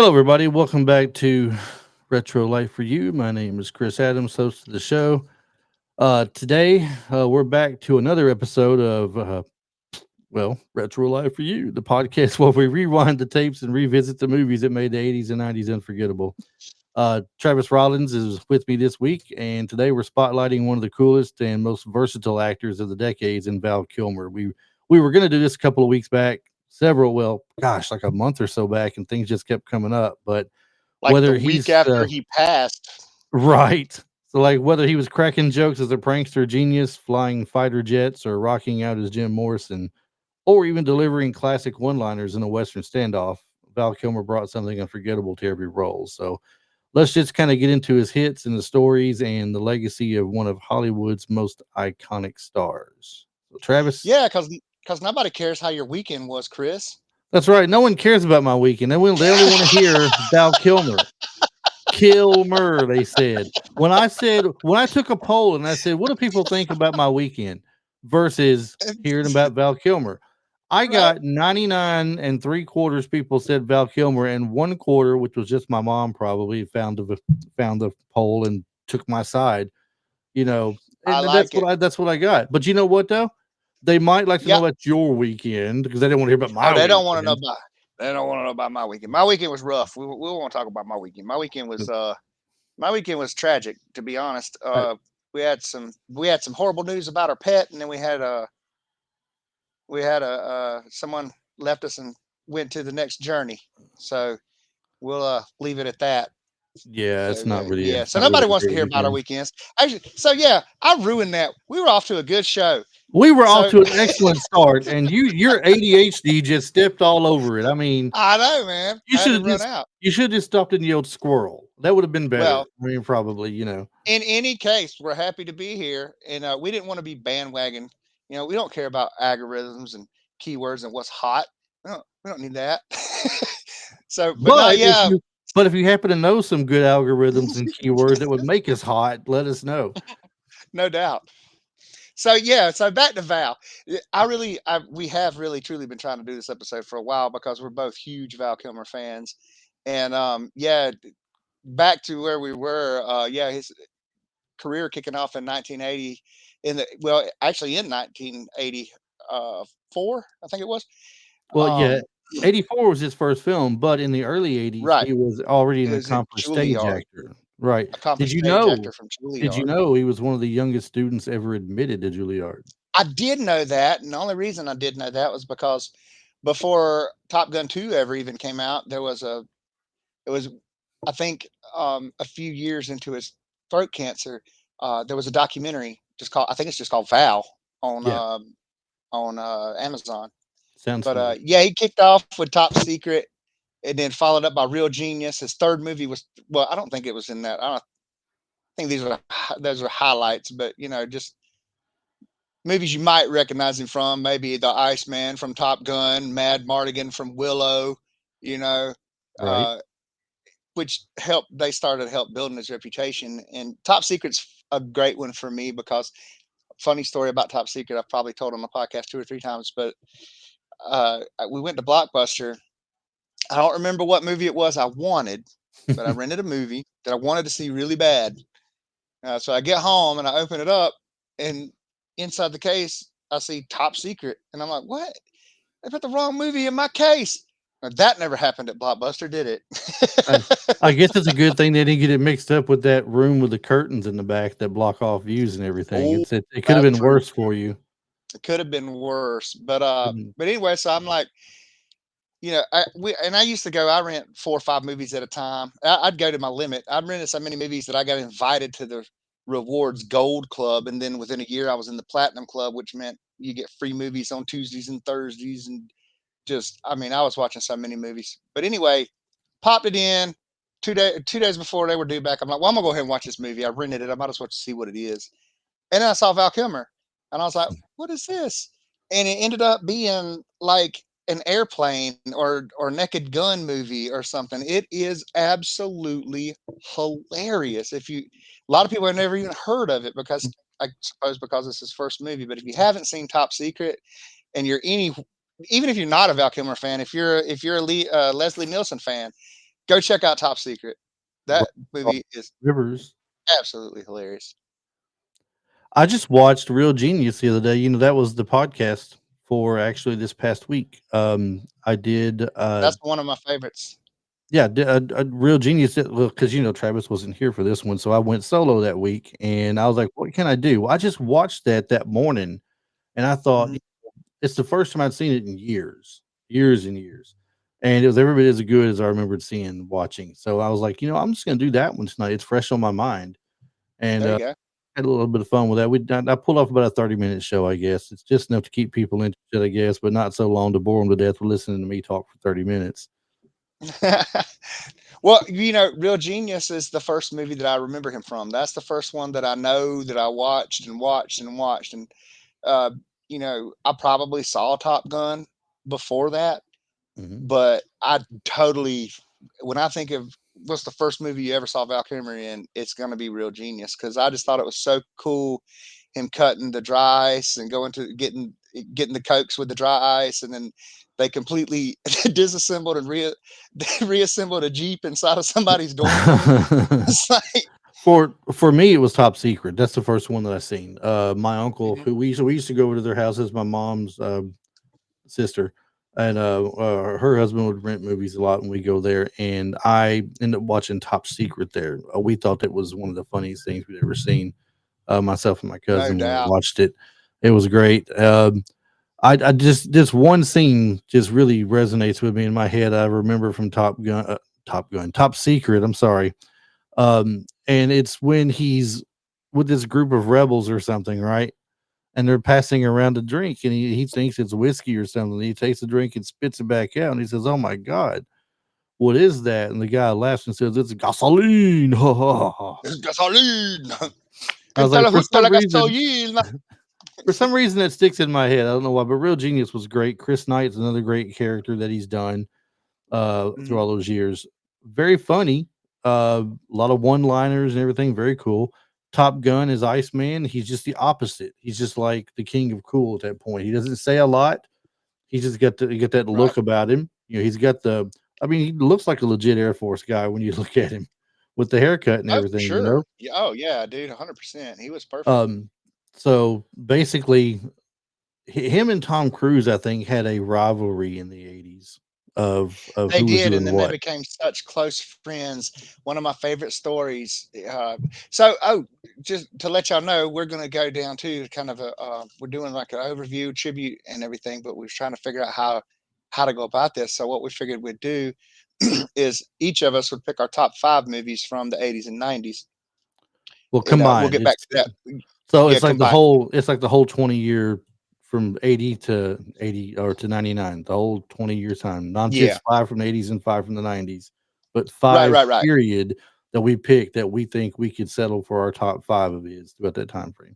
Hello, everybody. Welcome back to Retro Life for You. My name is Chris Adams, host of the show. Today, we're back to another episode of, Retro Life for You, the podcast where we rewind the tapes and revisit the movies that made the 80s and 90s unforgettable. Travis Rollins is with me this week, and today we're spotlighting one of the coolest and most versatile actors of the decades in Val Kilmer. We were going to do this a couple of weeks back, like a month or so back, and things just kept coming up. But Like the whether week he's after he passed. right, so like whether he was cracking jokes as a prankster genius, flying fighter jets, or rocking out as Jim Morrison, or even delivering classic one-liners in a Western standoff, Val Kilmer brought something unforgettable to every role. So let's just kind of get into his hits and the stories and the legacy of one of Hollywood's most iconic stars. So, Travis, Yeah, because nobody cares how your weekend was, Chris. that's right. No one cares about my weekend. They only want to hear Val Kilmer. Kilmer, they said. When I took a poll and I said, what do people think about my weekend versus hearing about Val Kilmer? I Right? got 99 and three quarters people said Val Kilmer, and one quarter, which was just my mom, probably found the poll and took my side. You know, I and like it. that's what I got. But you know what though? They might like to know Yep. about your weekend because they didn't want to hear about Oh, my weekend. they don't want to know about my weekend. My weekend was rough. We won't talk about my weekend. My weekend was tragic, to be honest. Uh, We had some horrible news about our pet, and then we had a someone left us and went to the next journey. So we'll leave it at that. yeah, So yeah, it's so not really nobody a wants to great hear about our weekend. weekends. Actually, so yeah, I ruined that. We were off to a good show. We were off So to an excellent start, and your ADHD just stepped all over it. I mean, I know, man. you I had should to have run just out. you should have just stopped and yelled squirrel. That would have been better. Well, I mean, probably. in any case, we're happy to be here, and we didn't want to be bandwagon. We don't care about algorithms and keywords and what's hot. We don't need that. So, but no, But yeah, if you happen to know some good algorithms and keywords that would make us hot, let us know. no doubt. So yeah, so back to Val. We have really truly been trying to do this episode for a while because we're both huge Val Kilmer fans, and yeah, back to where we were. Yeah, his career kicking off in 1980, actually in 1984, I think it was. Well, yeah, Um, 84 was his first film, but in the early 80s, right, he was already it an was in accomplished stage Juilliard, actor. Right. Did accomplished you stage know? actor from Did you Juilliard. know he was one of the youngest students ever admitted to Juilliard? I did know that, and the only reason I did know that was because before Top Gun 2 ever even came out, it was I think a few years into his throat cancer, there was a documentary just called, I think it's just called Val on Yeah, Amazon. sounds But familiar. yeah, he kicked off with Top Secret, and then followed up by Real Genius. His third movie was, well, I don't think it was in that. I don't think those are highlights, but just movies you might recognize him from, maybe The Iceman from Top Gun, Mad Mardigan from Willow, you know, Right. uh, which helped. They started to help building his reputation. And Top Secret's a great one for me because, funny story about Top Secret, I've probably told on the podcast two or three times, but we went to Blockbuster. I don't remember what movie it was I wanted, but I rented a movie that I wanted to see really bad. So I get home and I open it up, and inside the case I see Top Secret, and I'm like, "What? They put the wrong movie in my case." Now, that never happened at Blockbuster, did it? I, I guess it's a good thing they didn't get it mixed up with that room with the curtains in the back that block off views and everything. Oh, It could have that's been true. worse for you. It could have been worse, Couldn't- but anyway. So I'm like, I used to go. I rent 4 or 5 movies at a time. I'd go to my limit. I'd rented so many movies that I got invited to the Rewards Gold Club, and then within a year, I was in the Platinum Club, which meant you get free movies on Tuesdays and Thursdays, and just, I mean, I was watching so many movies. But anyway, popped it in 2 days before they were due back. I'm like, well, I'm gonna go ahead and watch this movie. I rented it. I might as well see what it is. And then I saw Val Kilmer, and I was like, "What is this?" And it ended up being like an airplane or Naked Gun movie or something. It is absolutely hilarious. If you, a lot of people have never even heard of it because, I suppose, because it's his first movie. But if you haven't seen Top Secret, and you're even if you're not a Val Kilmer fan, if you're a Leslie Nielsen fan, Go check out Top Secret. Ro- That movie is Rivers. absolutely hilarious. I just watched Real Genius the other day. That was the podcast for actually this past week. I did, That's one of my favorites. yeah, Real Genius. Because Travis wasn't here for this one, so I went solo that week, and I was like, "What can I do?" Well, I just watched that morning, and I thought Mhm. it's the first time I'd seen it in years, years and years, and it was every bit as good as I remembered seeing watching. So I was like, I'm just gonna do that one tonight. It's fresh on my mind, and There you go. had a little bit of fun with that. I pulled off about a 30-minute show, I guess. It's just enough to keep people interested, I guess, but not so long to bore them to death with listening to me talk for 30 minutes. Well, Real Genius is the first movie that I remember him from. That's the first one that I know that I watched and watched and watched. And uh, I probably saw Top Gun before that, Mhm. but I totally, when I think of what's the first movie you ever saw Val Kilmer in, it's going to be Real Genius because I just thought it was so cool. Him cutting the dry ice and going to getting the cokes with the dry ice, and then they completely disassembled and reassembled a jeep inside of somebody's dorm room. It's like, For me, it was Top Secret. That's the first one that I seen. My uncle, mhm, who we used to go over to their houses, my mom's sister, and her husband would rent movies a lot when we go there, and I ended up watching Top Secret there. We thought that was one of the funniest things we'd ever seen. Myself and my no cousin when we doubt. watched it. It was great. I just this one scene just really resonates with me in my head. I remember from Top Secret. I'm sorry. And it's when he's with this group of rebels or something, right? And they're passing around a drink, and he thinks it's whiskey or something. He takes the drink and spits it back out, and he says, "Oh my god, what is that?" And the guy laughs and says, "It's gasoline." Ha ha ha. It's gasoline. I was Questa like, la hutta la gasolina. for some reason that sticks in my head. I don't know why, but Real Genius was great. Chris Knight's another great character that he's done through Mhm. all those years. Very funny, a lot of one-liners and everything. Very cool. Top Gun is Iceman. He's just the opposite. He's just like the king of cool at that point. He doesn't say a lot. He's just got you get that Right. look about him. He's got the. I mean, he looks like a legit Air Force guy when you look at him with the haircut and Oh, for everything. sure. Yeah. Oh, yeah, dude. 100%. He was perfect. Um. So basically, him and Tom Cruise, I think, had a rivalry in the '80s of They who was did, doing and then they what. became such close friends. One of my favorite stories. So, just to let y'all know, we're going to go down to kind of we're doing like an overview, tribute, and everything, but we're trying to figure out how to go about this. So, what we figured we'd do is each of us would pick our top 5 movies from the 80s and 90s, Well, and we'll combined, get back it's to that. so Yeah, combined. it's like the whole 20-year from 80 to 80 or to 99, the whole 20-year time, not Yeah, just 5 from the '80s and 5 from the '90s, but right, 5 right, right, period that we picked that we think we could settle for our top 5 of his about that time frame.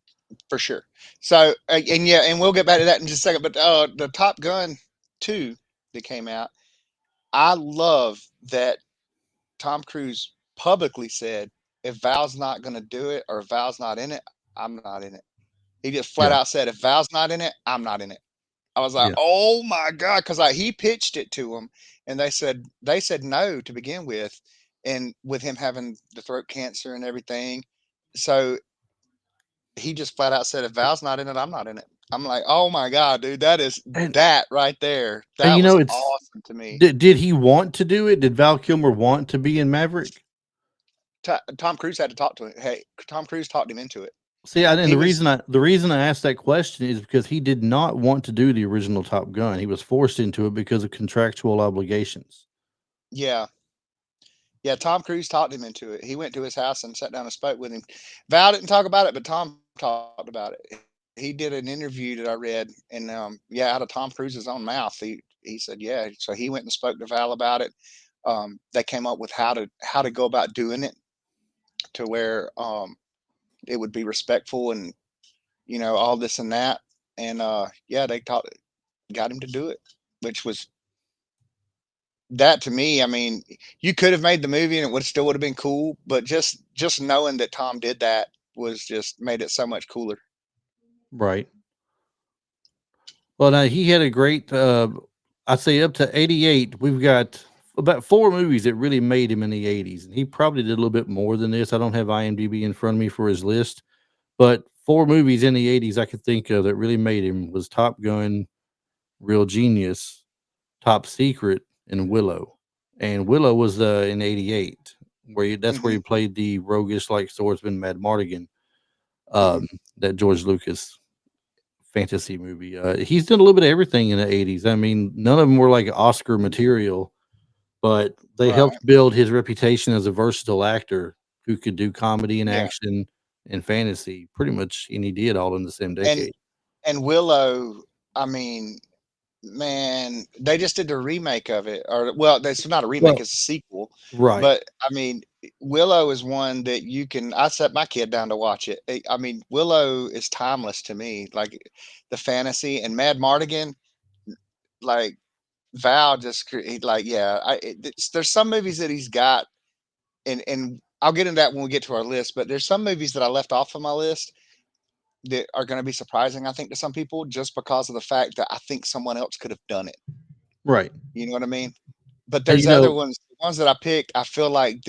for sure. So, and yeah, and we'll get back to that in just a second. But the Top Gun 2 that came out, I love that Tom Cruise publicly said, if Val's not going to do it or if Val's not in it, I'm not in it. He just flat Yeah. out said, if Val's not in it, I'm not in it. I was like, Yeah. oh my God. Cause he pitched it to him and they said no to begin with. And with him having the throat cancer and everything. So he just flat out said, if Val's not in it, I'm not in it. I'm like, oh my God, dude, that is And that right there. and That was it's awesome to me. did he want to do it? Did Val Kilmer want to be in Maverick? Tom Cruise had to talk to him. Hey, Tom Cruise talked him into it. See, and He was, the reason I asked that question is because he did not want to do the original Top Gun. He was forced into it because of contractual obligations. yeah, yeah. Tom Cruise talked him into it. He went to his house and sat down and spoke with him. Val didn't talk about it, but Tom talked about it. He did an interview that I read, and yeah, out of Tom Cruise's own mouth, he said, yeah. So he went and spoke to Val about it. They came up with how to go about doing it to where it would be respectful and all this and that. And yeah, they got him to do it, which was that to me. I mean, you could have made the movie and it would have been cool, but just knowing that Tom did that was just made it so much cooler. Right. Well, now he had a great. I'd say up to '88. We've got about 4 movies that really made him in the 80s, and he probably did a little bit more than this. I don't have IMDb in front of me for his list, but 4 movies in the 80s I could think of that really made him was Top Gun, Real Genius, Top Secret, and Willow. And Willow was in '88, that's where Hmm. he played the roguish like swordsman Mad Mardigan, Hmm. um, that George Lucas fantasy movie. He's done a little bit of everything in the '80s. I mean, none of them were like Oscar material, but they Right. helped build his reputation as a versatile actor who could do comedy and Yeah. action and fantasy pretty much, and he did all in the same And decade. Willow, I mean, man, they just did the remake of it, or well, it's not a remake; Well, it's a sequel. right, But I mean, Willow is one that you can. I set my kid down to watch it. I mean, Willow is timeless to me. Like the fantasy and Mad Mardigan, like Val just like yeah. There's some movies that he's got, and I'll get into that when we get to our list. But there's some movies that I left off of my list that are going to be surprising, I think, to some people, just because of the fact that I think someone else could have done it. right. You know what I mean? But And there's other ones. The ones that I picked, I feel like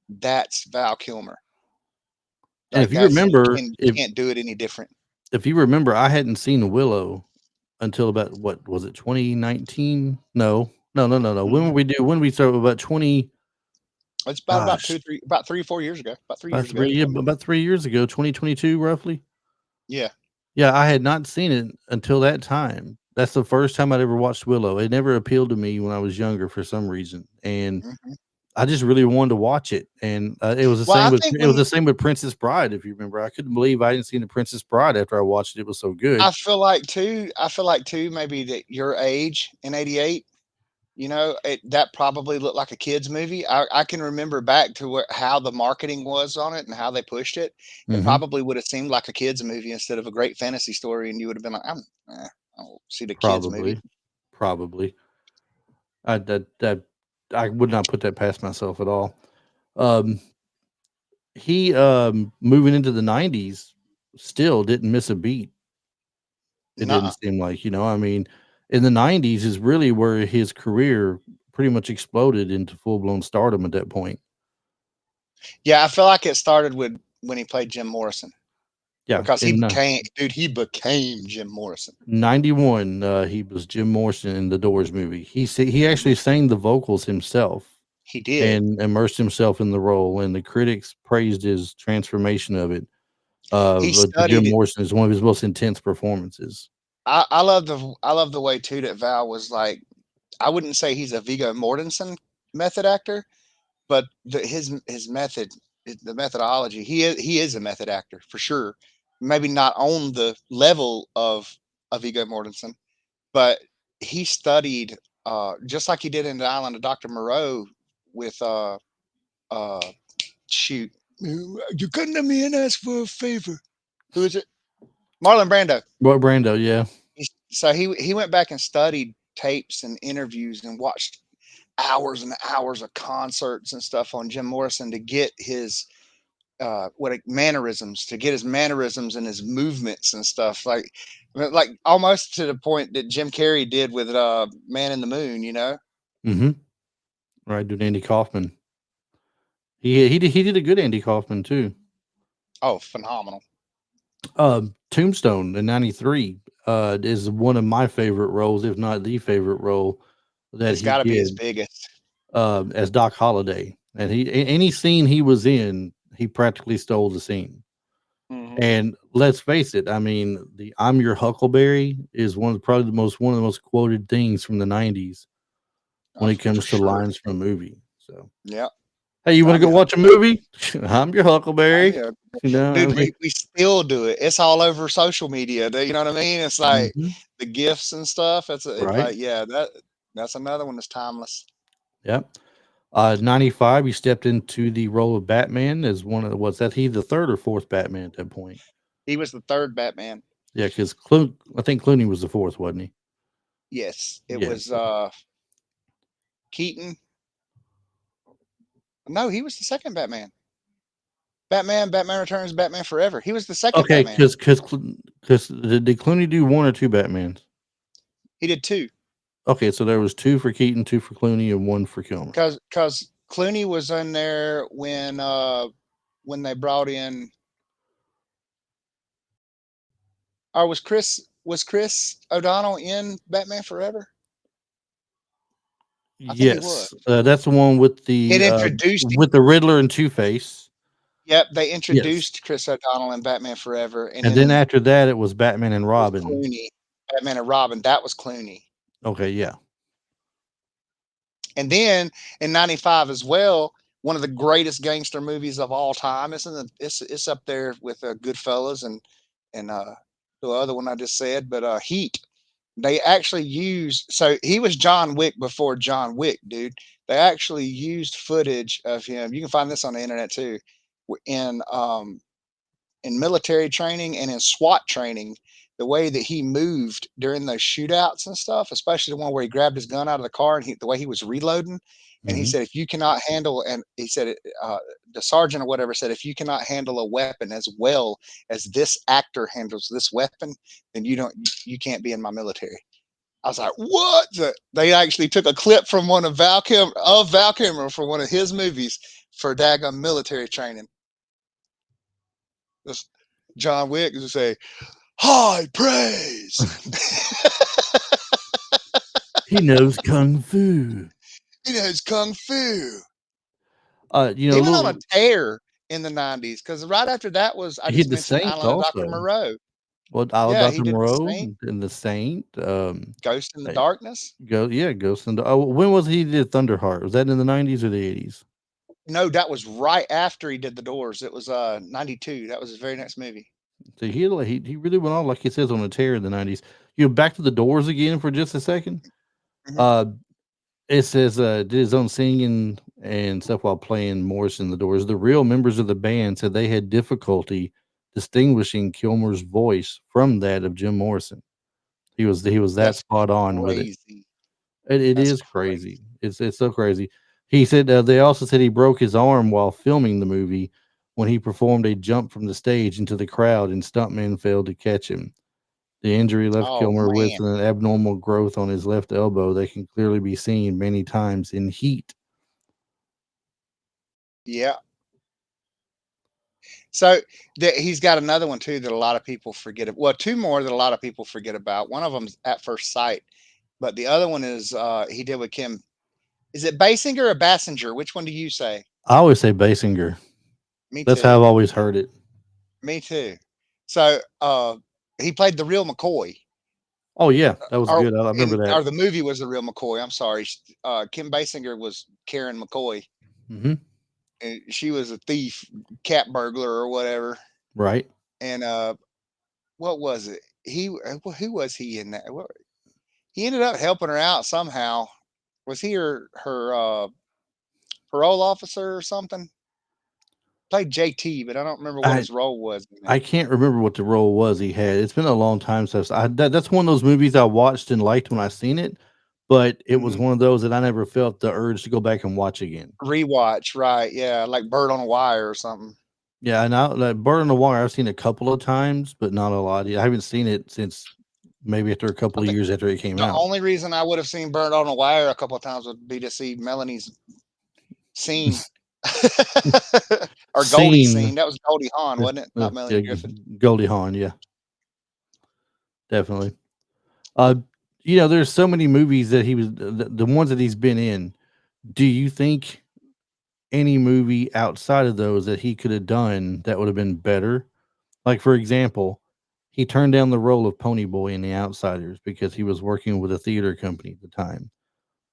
that's Val Kilmer. and Like if you that's remember, and you can't do it any different. I hadn't seen Willow until about what was it, 2019? No, no, no, no, no. When Mhm. would we do? When we started about 20? It's about Gosh, 2, 3, about 3 or 4 years ago. About three about years ago. about 3 years ago, 2022, roughly. Yeah. Yeah, I had not seen it until that time. That's the first time I'd ever watched Willow. It never appealed to me when I was younger for some reason, and Mhm. I just really wanted to watch it. And it was the Well, same I with think when Princess Bride. If you remember, I couldn't believe I hadn't seen the Princess Bride after I watched it. It was so good. I feel like too, maybe that your age in '88. That probably looked like a kids movie. I can remember back to how the marketing was on it and how they pushed it. It Hmm. probably would have seemed like a kids movie instead of a great fantasy story, and you would have been like, I'll see the kids movie. Probably, probably. That I would not put that past myself at all. Um, he moving into the '90s still didn't miss a beat. It didn't Nuh-uh. seem like, I mean, in the '90s is really where his career pretty much exploded into full blown stardom at that point. Yeah, I feel like it started with when he played Jim Morrison Yeah, because in he became Jim Morrison. '91, he was Jim Morrison in the Doors movie. He Mhm. actually sang the vocals himself He did. and immersed himself in the role, and the critics praised his transformation of it. He But to Jim studied. Morrison is one of his most intense performances. I love the way too that Val was like. I wouldn't say he's a Viggo Mortensen method actor, but his method, the methodology, he is a method actor for sure. Maybe not on the level of Viggo Mortensen, but he studied just like he did in the Island of Dr. Moreau with uh shoot, you couldn't come in and ask for a favor. Who is it? Marlon Brando. What Brando? Yeah. So he went back and studied tapes and interviews and watched hours and hours of concerts and stuff on Jim Morrison to get his mannerisms, to get his mannerisms and his movements and stuff, like almost to the point that Jim Carrey did with Man in the Moon. Mm-hmm. Right, dude. Andy Kaufman. He did a good Andy Kaufman too. Oh, phenomenal. Tombstone in '93 is one of my favorite roles, if not the favorite role that It's he got to be his did biggest. as Doc Holliday. And any scene he was in, he practically stole the scene. Hmm. And let's face it, I mean, the "I'm your Huckleberry" is probably one of the most quoted things from the '90s when it For comes to sure. lines from a movie. So, Yeah. hey, you want to I'm go your watch a Huckleberry. movie? I'm your I'm Huckleberry. your I dude. mean, We still do it. It's all over social media. You know what I mean? It's like mhm, the gifts and stuff. It's right? like yeah, that's another one that's timeless. Yep. 95, he stepped into the role of Batman as one of was that he the third or fourth Batman at that point? He was the third Batman. Yeah, because I think Clooney was the fourth, wasn't he? Yes, it Yeah. was So Keaton. No, he was the second Batman. Batman Returns, Batman Forever. He was the second okay, Batman. because did Clooney do one or two Batmans? He did two. Okay, so there was 2 for Keaton, 2 for Clooney, and 1 for Kilmer. Because Clooney was in there when they brought in, or was Chris O'Donnell in Batman Forever? I think he was. Yes, that's the one It introduced him. with the Riddler and Two-Face. Yep, they Yes, introduced Chris O'Donnell in Batman Forever, and and then then after that, it was Batman and it was Robin. Clooney. Batman and Robin, that was Clooney. Okay, yeah. And then in '95 as well, one of the greatest gangster movies of all time. It's up there with Goodfellas and the other one I just said, but Heat. They actually used, so he was John Wick before John Wick, dude. They actually used footage of him. You can find this on the internet too, in military training and in SWAT training, the way that he moved during those shootouts and stuff, especially the one where he grabbed his gun out of the car and the way he was reloading. And he Mhm. said, if you cannot handle, and he said, the sergeant or whatever said, if you cannot handle a weapon as well as this actor handles this weapon, then you can't be in my military. I was like, what? They actually took a clip from one of Val Kilmer for one of his movies for daggum military training. This John Wick is to say, high praise. He knows kung fu. He knows kung fu. You know, He a went on a little tear in the '90s because right after that was, I he did just The mentioned, Saint Island of Dr. also. Moreau. Well, Yeah, he Doctor did The Moreau Saint, and The Saint. Ghost in the Uh, Darkness. Ghost in the. Oh, when was he did Thunderheart? Was that in the 90s or the 80s? No, that was right after he did The Doors. It was '92. That was his very next movie. So he really went on like it says on a tear in the 90s. You know, back to the Doors again for just a second. Mhm. Uh, it says did his own singing and stuff while playing Morrison the Doors. The real members of the band said they had difficulty distinguishing Kilmer's voice from that of Jim Morrison. He was that That's spot on with it. crazy. It That's is crazy. crazy. It's so crazy. He said they also said he broke his arm while filming the movie when he performed a jump from the stage into the crowd and stuntmen failed to catch him. The injury left Oh Kilmer with man. an abnormal growth on his left elbow that can clearly be seen many times in Heat. Yeah. So he's got another one too that a lot of people forget. Well, two more that a lot of people forget about. One of them's At First Sight, but the other one is he did with Kim. Is it Basinger or Bassinger? Which one do you say? I always say Basinger. Me That's how too. I've always heard it. Me too. So he played the real McCoy, Oh yeah, that was or good. I remember that. or the movie was the real McCoy. I'm sorry. Kim Basinger was Karen McCoy, Hmm. and she was a thief, cat burglar, or whatever. Right. And what was it? Who was he in that? He ended up helping her out somehow. Was he her parole officer or something? Played JT, but I don't remember what I his role was in it. I can't remember what the role was he had. It's been a long time since that's one of those movies I watched and liked when I seen it, but it was Hmm. one of those that I never felt the urge to go back and watch again. Rewatch, right? Yeah, like Bird on a Wire or something. Yeah, and I like Bird on the Wire. I've seen a couple of times, but not a lot. I haven't seen it since maybe after a I couple of think years after it came the out. only reason I would have seen Bird on a Wire a couple of times would be to see Melanie's scene or Goldie's Scene, scene. That was Goldie Hawn, wasn't it? Not yeah, Melanie Griffith. Goldie Hawn. Yeah, definitely. Uh, there's so many movies that he was the ones that he's been in. Do you think any movie outside of those that he could have done that would have been better? Like, for example, he turned down the role of Ponyboy in The Outsiders because he was working with a theater company at the time.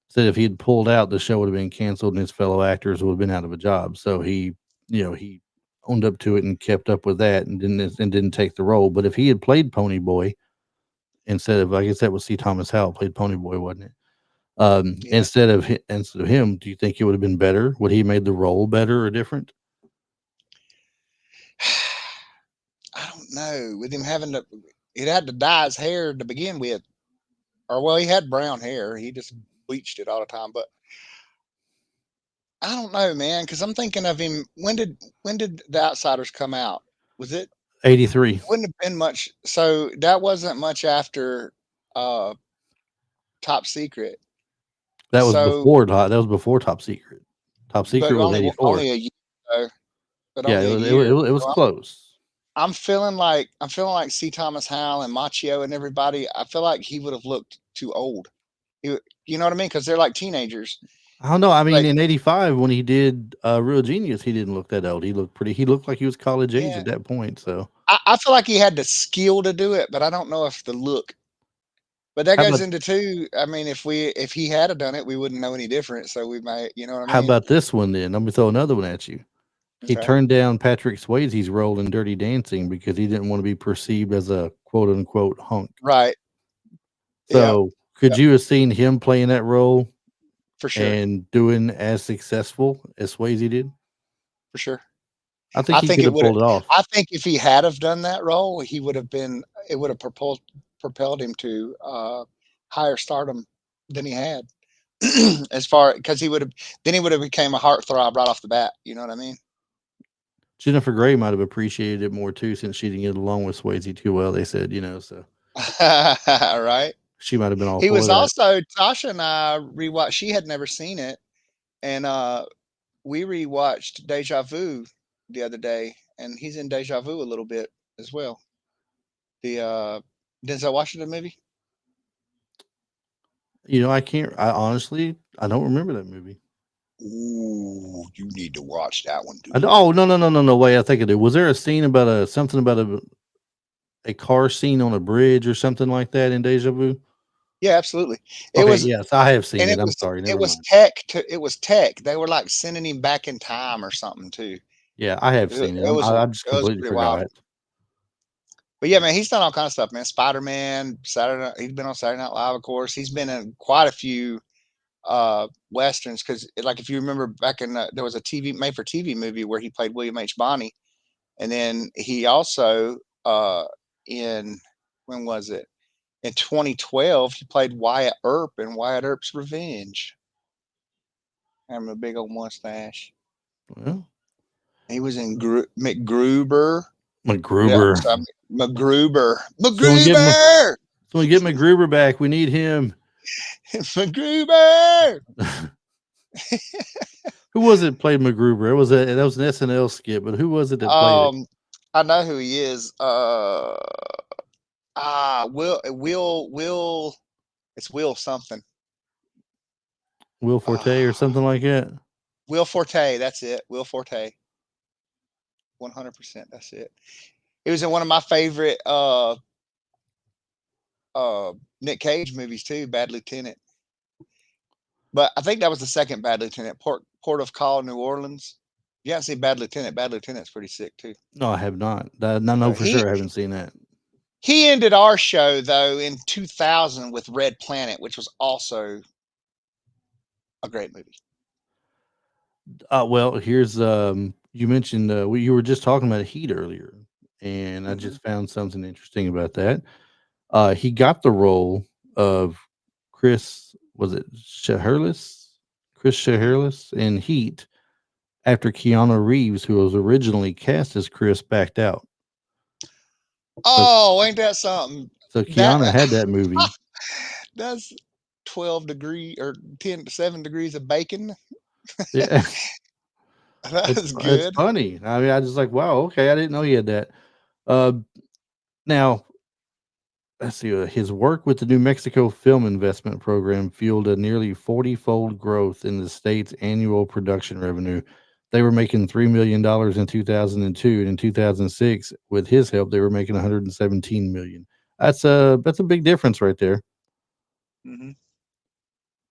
Said if he had pulled out, the show would have been canceled and his fellow actors would have been out of a job. So he owned up to it and kept up with that and didn't take the role. But if he had played Ponyboy instead of, I guess that was C. Thomas Howell played Ponyboy, wasn't it? Yeah. Instead of him, do you think it would have been better? Would he made the role better or different? I don't know. With him having to, it had to dye his hair to begin with, or well, he had brown hair. He just bleached it all the time. But I don't know, man, because I'm thinking of him. When did The Outsiders come out? Was it? 83. Wouldn't have been much. So that wasn't much after. Uh, Top Secret. That was So, before That was before Top Secret. Top but Secret was '84. only a year ago, but Yeah, only a year. it was So close. I'm feeling like C. Thomas Howell and Machio and everybody. I feel like he would have looked too old. You know what I mean? Because they're like teenagers. I don't know. I mean, Like, in '85 when he did Real Genius, he didn't look that old. He looked pretty. He looked like he was college age yeah, at that point. So I feel like he had the skill to do it, but I don't know if the look. But that how goes about into too. I mean, if he had done it, we wouldn't know any different. So we might, you know what I how mean? about this one then? Let me throw another one at you. He Okay, turned down Patrick Swayze's role in Dirty Dancing because he didn't want to be perceived as a quote unquote hunk. right? Yeah, So could yeah, you have seen him playing that role for sure, and doing as successful as Swayze did? for sure. I think I he think could it have would have. pulled it off. I think if he had have done that role, he would have been. It would have propelled him to higher stardom than he had. As far because he would have became a heartthrob right off the bat. You know what I mean? Jennifer Grey might have appreciated it more too since she didn't get along with Swayze too well. They said, so Right. she might have been all He for was that. also Tasha and I rewatched. She had never seen it, and we rewatched Deja Vu the other day, and he's in Deja Vu a little bit as well. The Denzel Washington movie. I can't. I don't remember that movie. Ooh, you need to watch that one, dude. Oh, no, no, no, no, no. Wait, I think I did. Was there a scene about something about a car scene on a bridge or something like that in Deja Vu? Yeah, absolutely. It Okay, was, yes, I have seen and it. I'm sorry. it Never was mind. tech. It was tech. They were like sending him back in time or something too. Yeah, I have seen it. I just It was completely pretty wild. forgot. But yeah, man, he's done all kinds of stuff, man. Spider Man, Saturday. He's been on Saturday Night Live, of course. He's been in quite a few westerns because, like, if you remember back in there was a TV made for TV movie where he played William H. Bonney, and then he also in when was it in 2012 he played Wyatt Earp in Wyatt Earp's Revenge. Having a big old mustache. Well, He was in McGruber. Yeah, MacGruber. so McGruber. Someone get Ma- McGruber. Someone get MacGruber back. We need him. McGruber. Who was it played MacGruber? That was an SNL skit, but who was it that played it? I know who he is. Will. It's Will something. Will Forte or something like that? Will Forte. That's it. Will Forte. 100%. That's it. It was in one of my favorite Nick Cage movies too, Bad Lieutenant. But I think that was the second Bad Lieutenant, Port of Call, New Orleans. You haven't seen Bad Lieutenant. Bad Lieutenant's pretty sick too. No, I have not. No, for He sure I haven't seen that. he ended our show though in 2000 with Red Planet, which was also a great movie. Well, here's you mentioned you were just talking about Heat earlier, and I Mm-hmm. just found something interesting about that. He got the role of Chris, was it Shaherless? Chris Mm-hmm. Shaherless in Heat after Keanu Reeves, who was originally cast as Chris, backed out. So, Oh, ain't that something? so That Keanu had that movie. that's 12 degree or 7 degrees of bacon. Yeah, That is it's good. funny. I mean, I just like, wow, okay, I didn't know he had that. Uh, Now, let's see. His work with the New Mexico Film Investment Program fueled a nearly 40-fold growth in the state's annual production revenue. They were making $3 million in 2002, and in 2006, with his help, they were making 117 million. That's a big difference right there. Mm-hmm.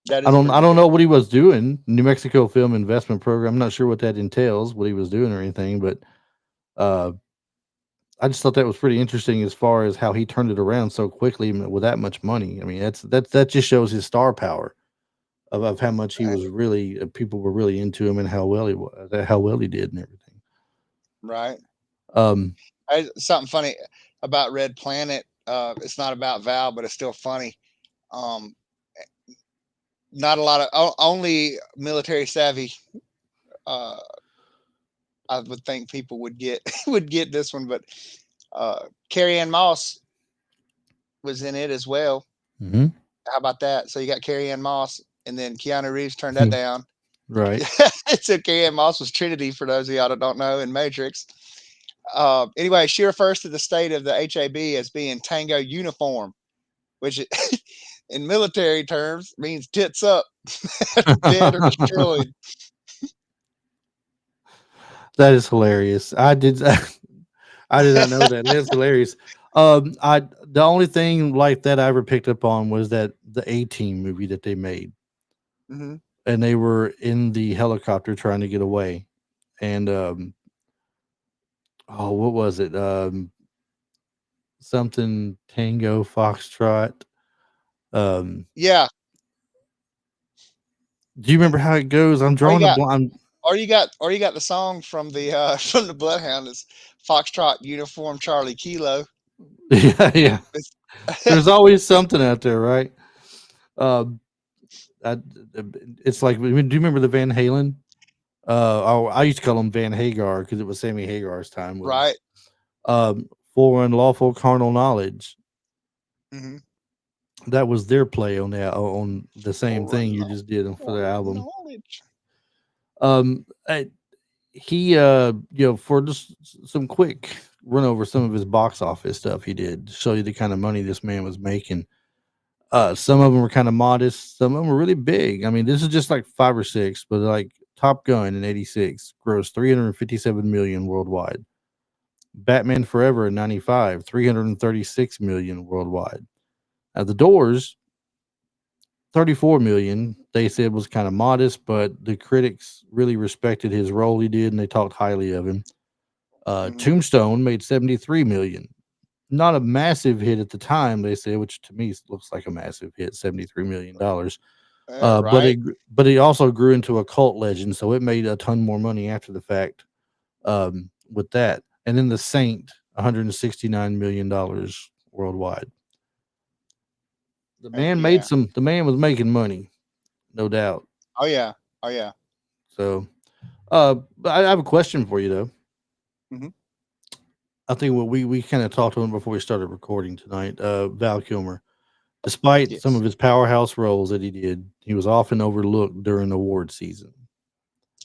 That is a pretty I big don't know difference. what he was doing. New Mexico Film Investment Program. I'm not sure what that entails, what he was doing or anything, but uh, I just thought that was pretty interesting as far as how he turned it around so quickly with that much money. I mean, that just shows his star power of how much he Right. was really people were really into him and how well he was, how well he did and everything. Right. Um, Something funny about Red Planet. It's not about Val, but it's still funny. Um, Not a lot of only military savvy. Uh, I would think people would get would get this one, but Carrie Ann Moss was in it as well. mhm. How about that? So you got Carrie Ann Moss, and then Keanu Reeves turned that down. Right. So Carrie Ann Moss was Trinity for those of y'all that don't know in Matrix. Anyway, she refers to the state of the HAB as being Tango uniform, which in military terms means tits up, dead or destroyed. That is hilarious. I did not know that. That's hilarious. I the only thing like that I ever picked up on was that the A-Team movie that they made, Hmm. and they were in the helicopter trying to get away, and oh, what was it? Something Tango Foxtrot. Um, Yeah, do you and remember how it goes? I'm or you drawing a got blind. or you got the song from the from the Bloodhound is Foxtrot Uniform Charlie Kilo. Yeah, yeah. It's, There's always something out there, right? Um, I, it's like, do you remember the Van Halen? Oh, I used to call him Van Hagar because it was Sammy Hagar's time with him. right. For unlawful carnal knowledge. Hmm. That was their play on the same For thing you unlawful just did for the album. knowledge. Um, I, he for just some quick run over some of his box office stuff he did to show you the kind of money this man was making. Some of them were kind of modest, some of them were really big. I mean, this is just like five or six, but like Top Gun in '86 grossed 357 million worldwide. Batman Forever in '95, 336 million worldwide. At the Doors, 34 million. They said was kind of modest, but the critics really respected his role he did, and they talked highly of him. Hmm. Tombstone made 73 million. Not a massive hit at the time, they said, which to me looks like a massive hit, $73 million. But Right. it also grew into a cult legend, so it made a ton more money after the fact with that. And then the Saint, $169 million worldwide. Heck yeah. The man was making money, no doubt. Oh yeah. Oh yeah. So but I have a question for you though. Hmm. I think what we kind of talked on before we started recording tonight. Val Kilmer, despite some Yes, of his powerhouse roles that he did, he was often overlooked during award season.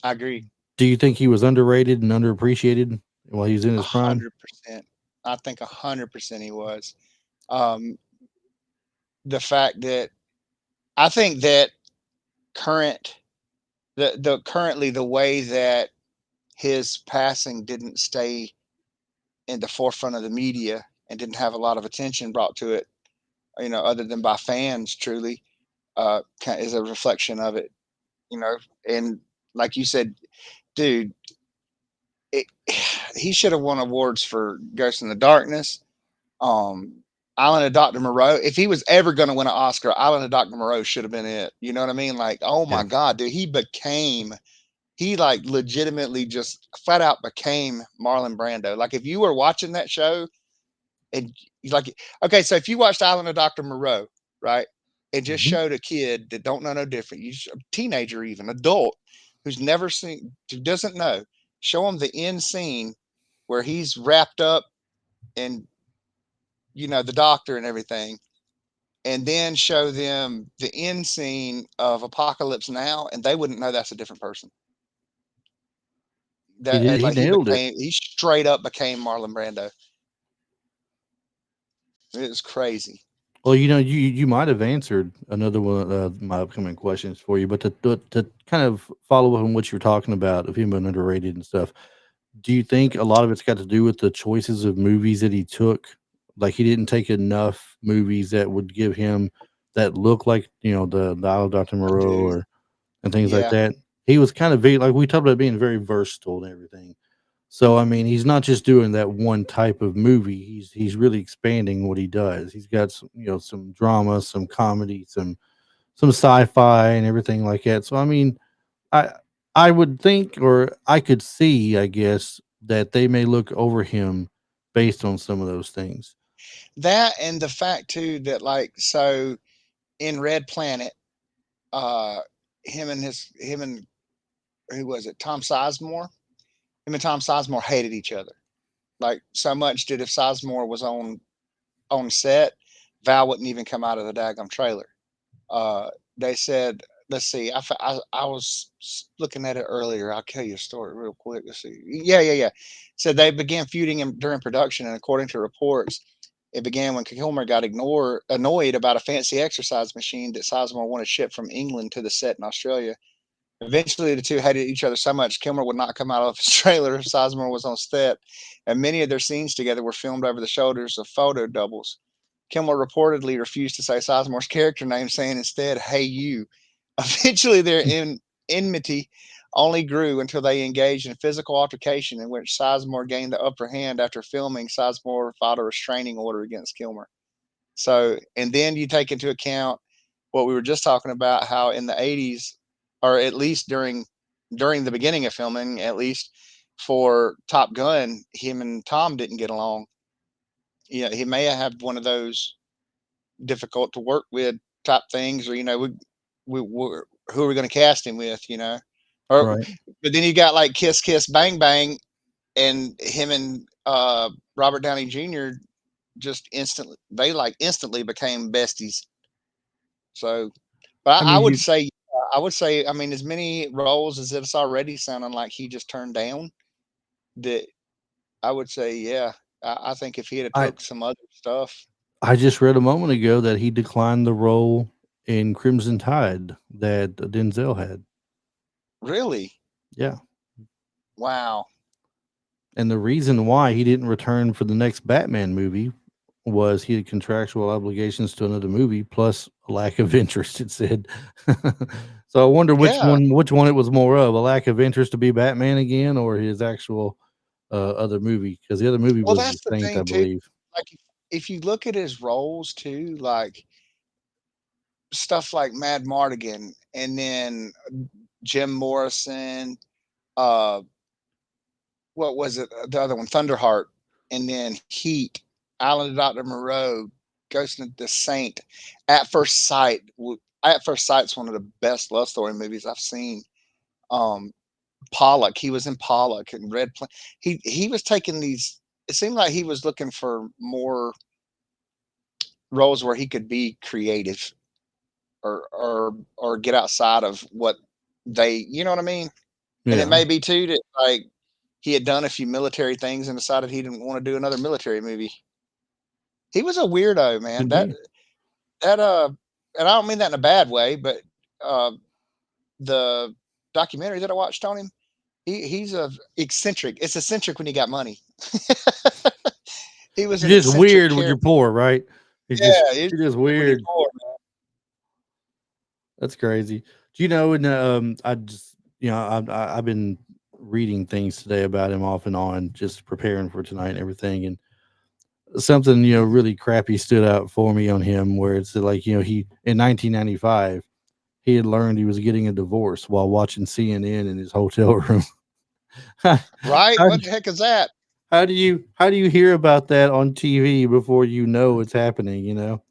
I agree. Do you think he was underrated and underappreciated while he was in A his prime? 100%. I think 100% he was. Um, the fact that I think that current the currently the way that his passing didn't stay in the forefront of the media and didn't have a lot of attention brought to it, other than by fans truly, is a reflection of it, you know. And like you said, dude, it, he should have won awards for Ghost in the Darkness, um, Island of Dr. Moreau. If he was ever going to win an Oscar, Island of Dr. Moreau should have been it. You know what I mean? Like, oh my Yeah. God, dude, he like legitimately just flat out became Marlon Brando. Like, if you were watching that show and like, okay, so if you watched Island of Dr. Moreau, right, and just Hmm. showed a kid that don't know no different, a teenager, even adult, who's never seen, who doesn't know, show him the end scene where he's wrapped up in, the doctor and everything, and then show them the end scene of Apocalypse Now, and they wouldn't know that's a different person. That He like nailed it. he straight up became Marlon Brando. It was crazy. Well, you might have answered another one of my upcoming questions for you, but to kind of follow up on what you're talking about of him being underrated and stuff, do you think a lot of it's got to do with the choices of movies that he took? Like he didn't take enough movies that would give him that look like the Isle of Doctor Moreau Dude, or and things like yeah. that. He was kind of like we talked about being very versatile and everything. So I Mhm. mean, he's not just doing that one type of movie. He's really expanding what he does. He's got some drama, some comedy, some sci-fi and everything like that. So I mean, I I would think or I could see, I guess, that they may look over him based on some of those things. That and the fact too that like so in Red Planet, uh him and who was it? Tom Sizemore? Him and Tom Sizemore hated each other. Like so much that if Sizemore was on set, Val wouldn't even come out of the daggum trailer. Uh, they said, let's see, I was looking at it earlier. I'll tell you a story real quick. Let's see. Yeah. So they began feuding during production, and according to reports, it began when Kilmer got annoyed about a fancy exercise machine that Sizemore wanted shipped from England to the set in Australia. Eventually, the two hated each other so much Kilmer would not come out of his trailer if Sizemore was on set, and many of their scenes together were filmed over the shoulders of photo doubles. Kilmer reportedly refused to say Sizemore's character name, saying instead, "Hey, you." Eventually, their enmity only grew until they engaged in physical altercation in which Sizemore gained the upper hand after filming. Sizemore filed a restraining order against Kilmer. So, and then you take into account what we were just talking about, how in the 80s, or at least during the beginning of filming, at least for Top Gun, him and Tom didn't get along. He may have had one of those difficult to work with type things, or we who are we going to cast him with, or Right. but then you got like Kiss Kiss Bang Bang, and him and Robert Downey Jr. just instantly became besties. So, but I I mean, would you say, I mean, as many roles as it's already sounding like he just turned down, that I would say, yeah, I think if he had I took some other stuff, I just read a moment ago that he declined the role in Crimson Tide that Denzel had. really, Yeah. wow, And the reason why he didn't return for the next Batman movie was he had contractual obligations to another movie plus a lack of interest, it said. So I wonder yeah. which one it was more of, a lack of interest to be Batman again or his actual other movie, because the other movie Well, was The that's the Saint, I thing too. believe. Like, if you look at his roles too, like stuff like Mad Mardigan, and then Jim Morrison, uh, what was it? The other one, Thunderheart, and then Heat, Island of Dr. Moreau, Ghost of the Saint, At First Sight. At First Sight's one of the best love story movies I've seen. Um, Pollock, he was in Pollock and Red Planet. He was taking these. It seemed like he was looking for more roles where he could be creative, or get outside of what you know what I mean? And it Yeah, may be too that like he had done a few military things and decided he didn't want to do another military movie. He was a weirdo, man. could be. That and I don't mean that in a bad way, but the documentary that I watched on him, he's a eccentric. It's eccentric when you got money. He was You're an just eccentric weird when you're character. poor, right? Yeah, it's You're just when you're weird. poor. That's crazy. Do you know? And I just I've been reading things today about him off and on, just preparing for tonight and everything. And something Mhm. really crappy stood out for me on him, where it's like he in 1995 he had learned he was getting a divorce while watching CNN in his hotel room. how, Right? how What the heck is that? how do you hear about that on TV before you know it's happening? That's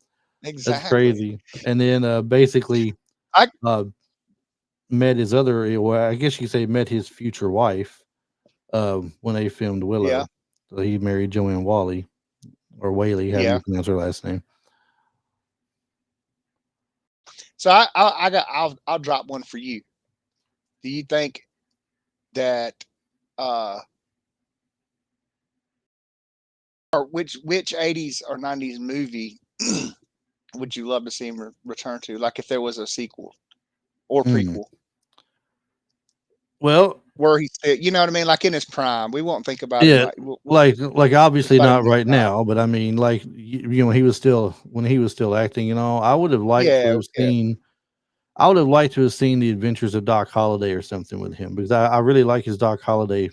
Exactly. crazy. And then basically I uh, met his other, well, I guess you could say met his future wife when they filmed Yeah, Willow. So he married Joanne Whalley or Whaley, however yeah. you pronounce her last name. So I'll drop one for you. Do you think that uh or which 80s or 90s movie would you love to see him return to? Like if there was a sequel or Mm. prequel Well, where he's still, you know what I mean? Like in his prime. We won't think about him yeah, like we'll like think obviously about him not in his right prime. now, but I mean, like he was still when he was still acting and all. I would have liked to Yeah, have yeah, seen. I would have liked to have seen the Adventures of Doc Holliday or something with him because I really like his Doc Holliday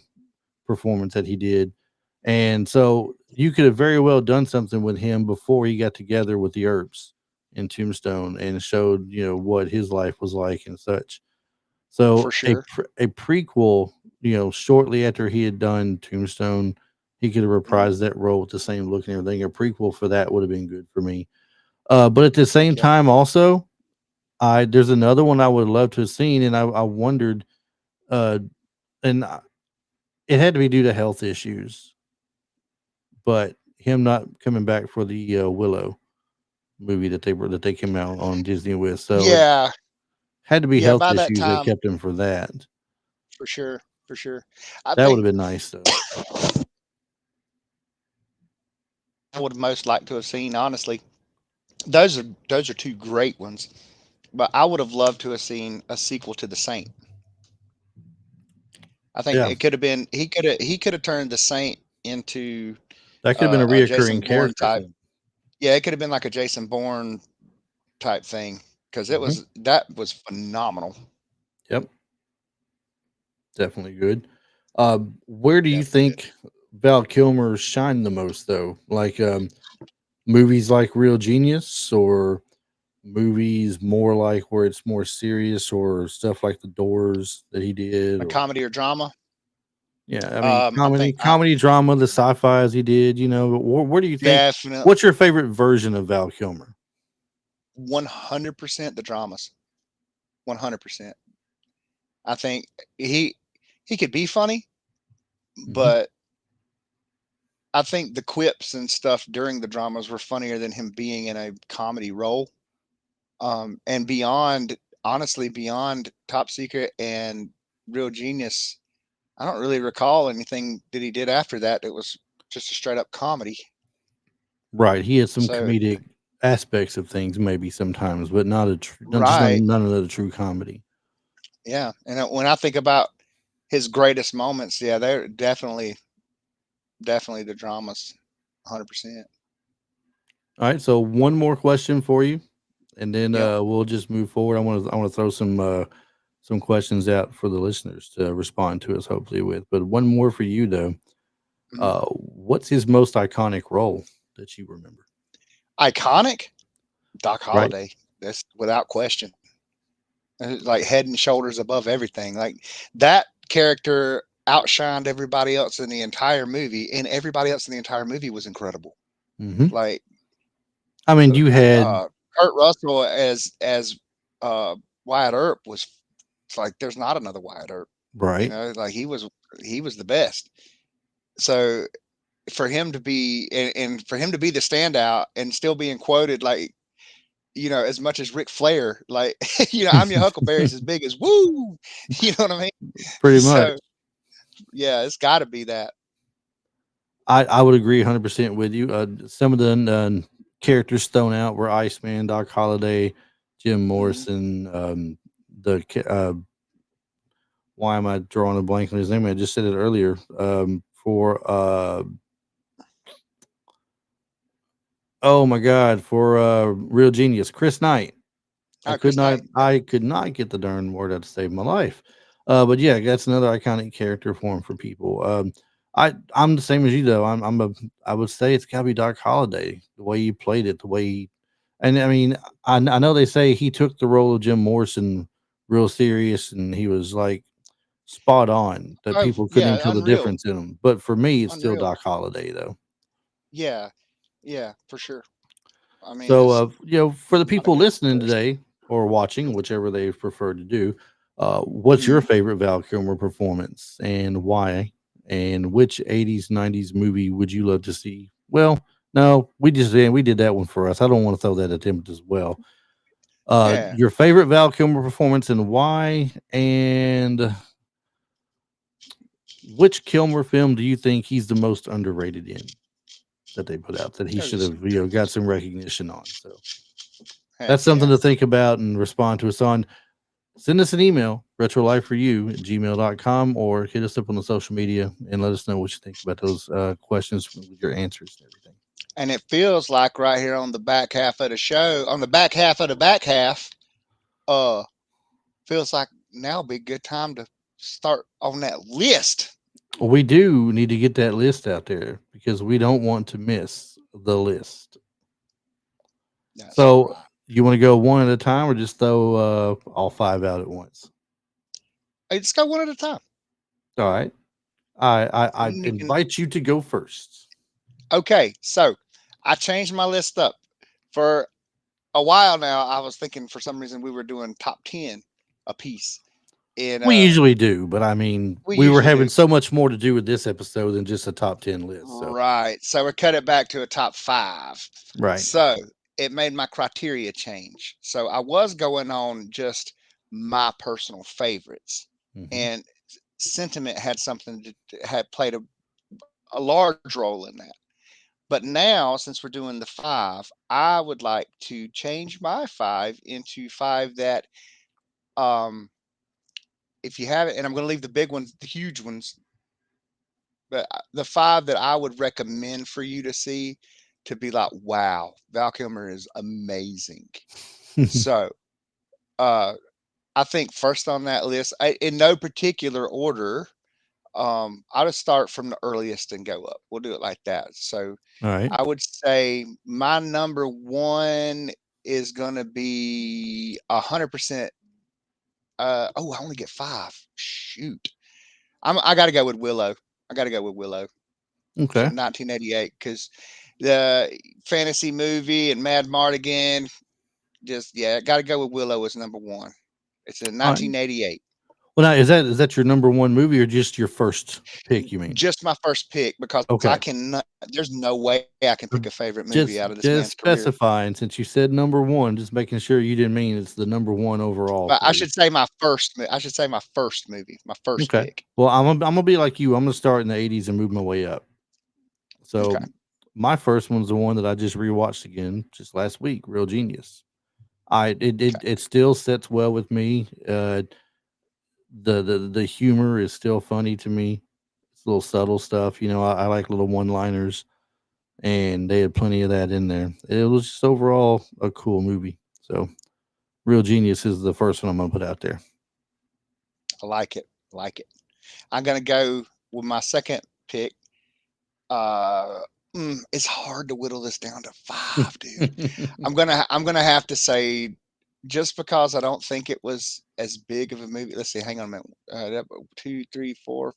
performance that he did, and so you could have very well done something with him before he got together with the Earps in Tombstone and showed what his life was like and such. for So sure. a prequel, shortly after he had done Tombstone, he could have Mhm. reprised that role with the same look and everything. A prequel for that would have been good for me. But at the same Okay. time, also, I there's another one I would love to have seen, and I wondered, uh, and it had to be due to health issues, but him not coming back for the Willow. movie that they came out on Disney with. So it Yeah, had to be yeah. health By that issues that time, kept him for that. for sure, for sure. I That would think have been nice though. I would have most liked to have seen. Honestly, those are two great ones. But I would have loved to have seen a sequel to The Saint. I think Yeah, it could have been he could have turned The Saint into that could have been a a Jason reoccurring Bourne character type. for him. Yeah, it could have been like a Jason Bourne type thing because Hmm. that was phenomenal. Yep, definitely good. Where do you Definitely good. think Val Kilmer shined the most though? Like movies like Real Genius, or movies more like where it's more serious, or stuff like The Doors that he did, A or comedy or drama. yeah, I mean I think comedy, drama, the sci-fi's he did. Where do you think? definitely What's your favorite version of Val Kilmer? 100% the dramas. 100%. I think he he could be funny, Hmm. but I think the quips and stuff during the dramas were funnier than him being in a comedy role. And beyond, honestly, beyond Top Secret and Real Genius, I don't really recall anything that he did after that. It was just a straight up comedy. Right, he had some So comedic aspects of things, maybe sometimes, but not just right, none of the true comedy. yeah. And when I think about his greatest moments, yeah, they're definitely the dramas, 100%. All right, so one more question for you, and then Yep. we'll just move forward. I want to throw some questions out for the listeners to respond to us, hopefully with. But one more for you though. Mhm. What's his most iconic role that you remember? Iconic Doc Right. Holliday. That's without question. Like head and shoulders above everything. Like that character outshined everybody else in the entire movie, and everybody else in the entire movie was incredible. Hmm. Like I mean, you had Kurt Russell as uh, Wyatt Earp was it's like there's not another Wyatt Earp. You right. know, like he was the best. So for him to be and for him to be the standout and still being quoted like as much as Ric Flair, like I'm your Huckleberry's as big as woo. You know what I mean? Pretty much. So yeah, it's got to be that. I would agree 100% with you. Some of the characters thrown out were Iceman, Doc Holliday, Jim Mhm. Morrison. Why am I drawing a blank on his name? I just said it earlier. For oh my god, for Real Genius, Chris Knight. Chris Knight. Yep. I could not get the darn word out to save my life. But yeah, that's another iconic character for him for people. I'm the same as you though. I would say it's gotta be Doc Holliday. The way he played it, the way he, and I mean, I know they say he took the role of Jim Morrison real serious, and he was like spot on that Oh people couldn't even yeah, tell the unreal, difference in him. But for me, it's still unreal. Doc Holliday though. Yeah, yeah, for sure. I mean, So, it's for the not a people good listening comparison. today or watching, whichever they prefer to do, what's your Mhm. favorite Val Kilmer performance and why? And which 80s, 90s movie would you love to see? Well, no, we did that one for us. I don't want to throw that attempt as well. Yeah. Your favorite Val Kilmer performance and why? And which Kilmer film do you think he's the most underrated in that they put out that he should There's, have, got some recognition on? So heck that's something yeah. to think about and respond to us on. Send us an email, retroliferyou@gmail.com, or hit us up on the social media and let us know what you think about those questions with your answers and everything. And it feels like right here on the back half of the show, on the back half of the back half, uh, feels like now would be a good time to start on that list. Well, we do need to get that list out there because we don't want to miss the list. That's So, right. you want to go one at a time or just throw all five out at once? Hey, let's go one at a time. All right. I And you can invite you to go first. okay, so I changed my list up. For a while now, I was thinking for some reason we were doing top 10 a piece. And We usually do, but I mean, we we were usually having do. so much more to do with this episode than just a top 10 list. So, Right. So we cut it back to a top 5. right. So it made my criteria change. So I was going on just my personal favorites, Hmm. and sentiment had something had played a large role in that. But now, since we're doing the five, I would like to change my five into five that, um, if you have it, and I'm going to leave the big ones, the huge ones, but the five that I would recommend for you to see to be like, wow, Val Kilmer is amazing. So, uh, I think first on that list, in no particular order, I'll just start from the earliest and go up. We'll do it like that. So, All right. I would say my number one is gonna be 100%. Oh, I only get five. Shoot, I got to go with Willow. I got to go with Willow Okay. from 1988 because the fantasy movie and Mad Mardigan. Just yeah, got to go with Willow as number one. It's in All right. 1988. Well, now is that your number one movie or just your first pick? You mean? Just my first pick because I Okay. cannot. There's no way I can pick a So favorite movie out just of this man's just career. specifying since you said number one, just making sure you didn't mean it's the number one overall But I for you. should say my first. I should say my first movie, my first Okay. pick. Well, I'm gonna be like you. I'm gonna start in the '80s and move my way up. So Okay, my first one's the one that I just rewatched again just last week. Real Genius. It still sits well with me. The humor is still funny to me. It's little subtle stuff. I like little one liners, and they had plenty of that in there. It was just overall a cool movie. So Real Genius is the first one I'm gonna put out there. I like it. Like it. I'm gonna go with my second pick. Uh, it's hard to whittle this down to five, dude. I'm gonna have to say just because I don't think it was as big of a movie. Let's see. Hang on a minute. Two, three, four.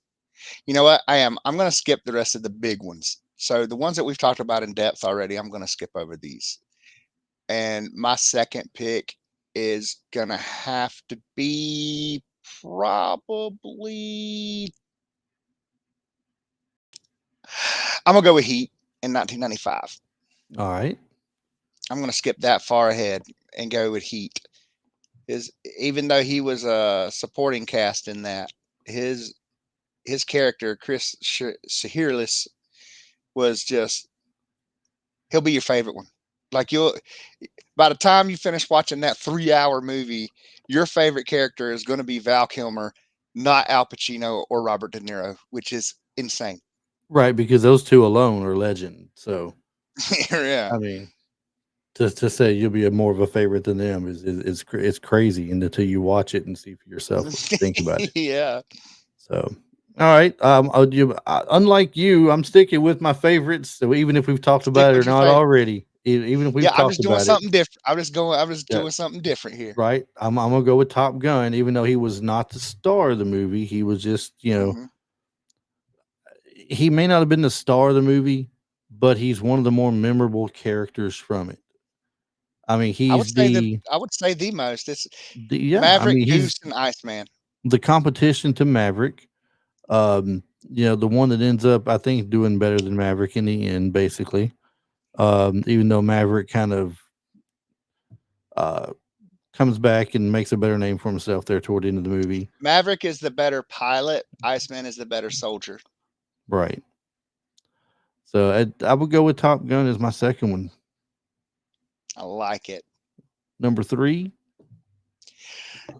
You know what? I'm gonna skip the rest of the big ones. So the ones that we've talked about in depth already, I'm gonna skip over these. And my second pick is gonna have to be probably I'm gonna go with Heat in 1995. All right. I'm gonna skip that far ahead and go with Heat. Is even though he was a supporting cast in that, his his character Chris Shahirlis was just he'll be your favorite one. Like you'll by the time you finish watching that 3 hour movie, your favorite character is going to be Val Kilmer, not Al Pacino or Robert De Niro, which is insane. Right, because those two alone are legend. So Yeah. I mean, to say you'll be more of a favorite than them it's crazy, and until you watch it and see for yourself what you think about it. Yeah. So, all right. Unlike you, I'm sticking with my favorites. So even if we've talked Stick about it or with your not favorite. already, even if Yeah, we've I'm talked just doing about it, something different. I'm just yeah, doing something different here. right. I'm gonna go with Top Gun, even though he was not the star of the movie. He was just, Hmm. he may not have been the star of the movie, but he's one of the more memorable characters from it. I mean, he's I would say the most. It's yeah. I Maverick, mean, he's Goose, and Iceman. the competition to Maverick. The one that ends up, I think, doing better than Maverick in the end, basically. Even though Maverick kind of uh, comes back and makes a better name for himself there toward the end of the movie. Maverick is the better pilot. Iceman is the better soldier. Right. So I would go with Top Gun as my second one. I like it. Number three.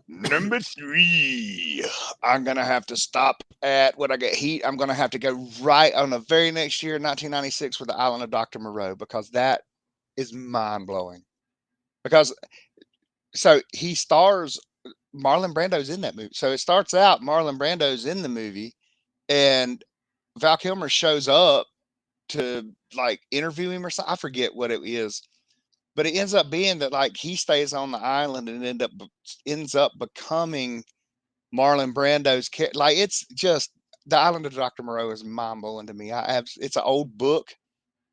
Number three, I'm gonna have to stop at what I get Heat. I'm gonna have to go right on the very next year, 1996, with the Island of Dr. Moreau because that is mind blowing. Because so he stars Marlon Brando's in that movie. So it starts out Marlon Brando's in the movie, and Val Kilmer shows up to like interview him or something. I forget what it is, but it ends up being that like he stays on the island and ends up becoming Marlon Brando's like it's just the Island of Dr. Moreau is mind blowing to me. I have it's an old book.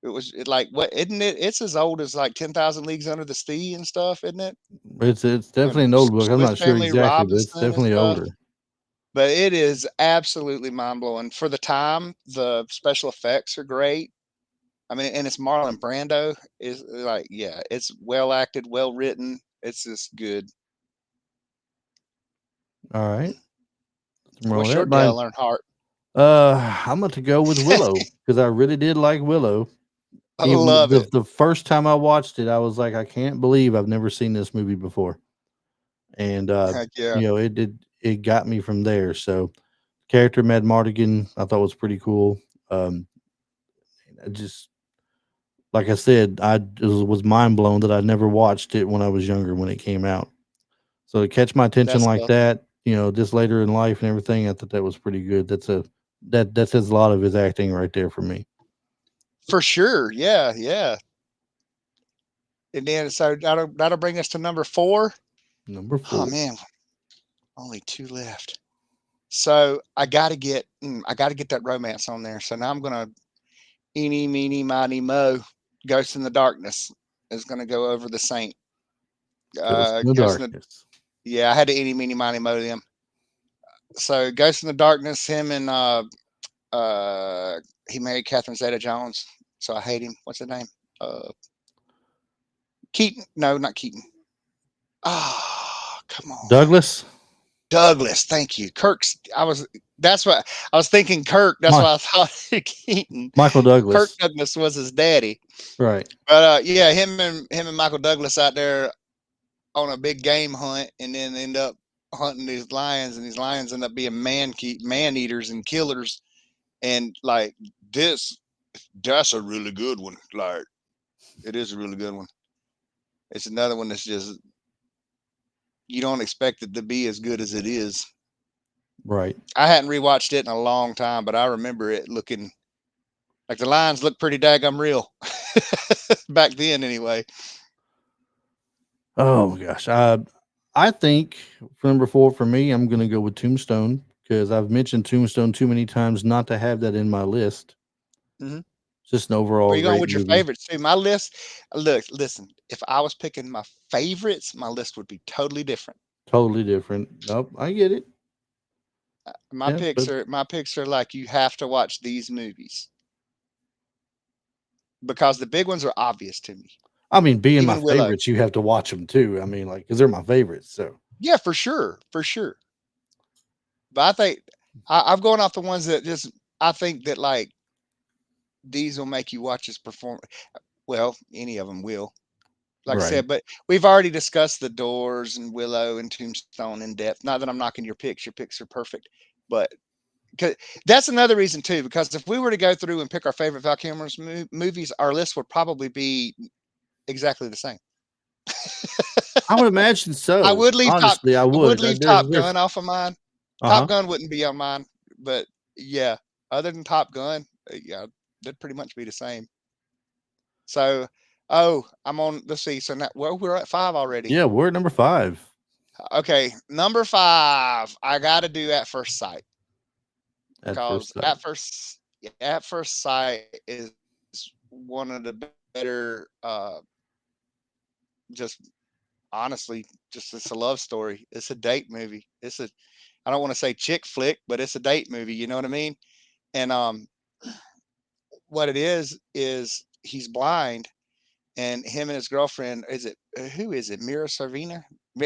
Like what isn't it? It's as old as like 10,000 Leagues Under the Sea and stuff, isn't it? It's And definitely an old book. I'm Swiss not sure Family exactly, but it's Robinson and definitely stuff. older. But it is absolutely mind blowing for the time. The special effects are great. I mean, and it's Marlon Brando. Is like, yeah, it's well acted, well written. It's just good. All right. Nothing wrong with What's your that. Dale Earnhardt? I'm going to go with Willow because I really did like Willow. I Even love it. the first time I watched it, I was like, I can't believe I've never seen this movie before. And Heck yeah. it got me from there. So character Mad Mardigan I thought was pretty cool. Um, I just like I said, I just was mind blown that I never watched it when I was younger when it came out. So to catch my attention That's like awesome. that, just later in life and everything, I thought that was pretty good. That says a lot of his acting right there for me. For sure. Yeah, yeah. And then so that'll bring us to number 4. Number Oh 4. man, only 2 left. So I gotta get that romance on there. So now I'm gonna eeny meeny miny mo. Ghost in the Darkness is gonna go over the Saint. Ghost in the Ghost in the Darkness. Yeah, I had to eeny meeny miny mo them. So Ghost in the Darkness, him and uh he married Catherine Zeta Jones. So I hate him. What's his name? Uh Keaton. No, not Keaton. Ah, come on. Douglas? Douglas, thank you. That's what I was thinking Kirk. That's Mi- why I thought Keaton. Michael Kirk Douglas. Douglas was his daddy. Right. But yeah, him and Michael Douglas out there on a big game hunt, and then end up hunting these lions, and these lions end up being man eaters and killers, and like this, that's a really good one. Like it is a really good one. It's another one that's just you don't expect it to be as good as it is. Right. I hadn't rewatched it in a long time, but I remember it looking like the lions looked pretty daggum real back then, anyway. Oh my gosh. I think for number 4 for me, I'm gonna go with Tombstone because I've mentioned Tombstone too many times not to have that in my list. Hmm. It's just an Where overall you going great with your movie. favorites too? My list. Look, listen. If I was picking my favorites, my list would be totally different. Totally different. Nope, I get it. My Yeah, picks but are my picks are like you have to watch these movies because the big ones are obvious to me. I mean, being my Even Willow. favorites, you have to watch them too. I mean, like, because they're my favorites. So Yeah, for sure, for sure. But I think I'm going off the ones that just I think that like these will make you watch his perform. Well, any of them will. Like I right. said, but we've already discussed the Doors and Willow and Tombstone in depth. Not that I'm knocking your picks; your picks are perfect, but 'cause that's another reason too. Because if we were to go through and pick our favorite Val Kilmer's movies, our list would probably be exactly the same. I would imagine I so. would leave top. Honestly, I I would would. leave There's Top there's Gun off of mine. Top uh-huh. Gun wouldn't be on mine, but yeah, other than Top Gun, yeah, they'd pretty much be the same. So, oh, I'm on. Let's see. So now, well, we're at 5 already. Yeah, we're at number 5 Okay, number 5. I got to do At First Sight at because first sight. At First Sight is one of the better. Just honestly, just it's a love story. It's a date movie. I don't want to say chick flick, but it's a date movie. You know what I mean? And what it is he's blind, and him and his girlfriend is it who is it? Mira Sorvino?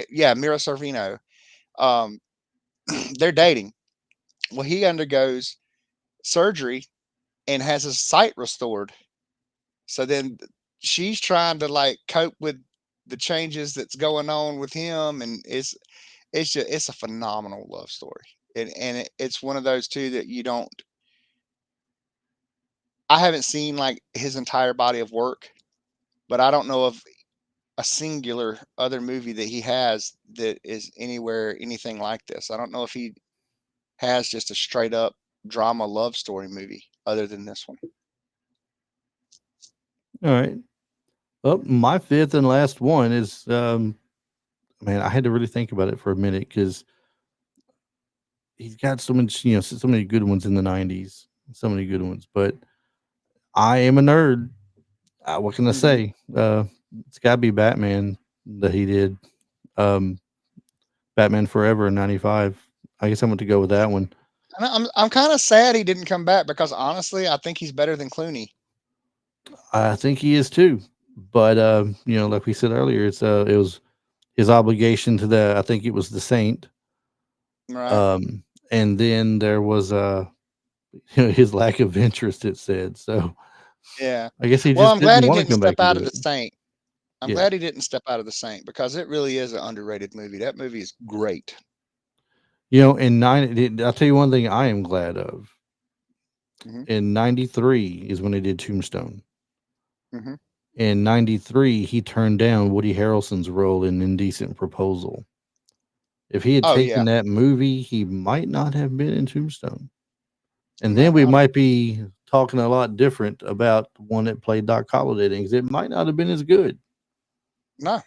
Yeah, Mira Sorvino. Um, they're dating. Well, he undergoes surgery and has his sight restored. So then she's trying to like cope with the changes that's going on with him, and it's a phenomenal love story. It's one of those too that you don't. I haven't seen like his entire body of work, but I don't know of a singular other movie that he has that is anywhere anything like this. I don't know if he has just a straight up drama love story movie other than this one. All right. Well, my fifth and last one is man, I had to really think about it for a minute because he's got so much, so many good ones in the '90s, so many good ones. But I am a nerd. What can I Hmm. say? It's got to be Batman that he did. Um, Batman Forever in '95. I guess I'm going to go with that one. And I'm kind of sad he didn't come back because honestly, I think he's better than Clooney. I think he is too. But like we said earlier, it was his obligation to the I think it was the saint. Right. Um and then there was his lack of interest, it said. So Yeah. I guess he Well, just I'm glad didn't he want to didn't come back step and out do of the it. Saint. I'm Yeah. glad he didn't step out of the Saint because it really is an underrated movie. That movie is great. I'll tell you one thing I am glad of. Hmm. In 93 is when they did Tombstone. Hmm. In 93, he turned down Woody Harrelson's role in Indecent Proposal. If he had Oh yeah, taken that movie, he might not have been in Tombstone. he And then might we not have. might be talking a lot different about the one that played Doc Holliday because it might not have been as good. No,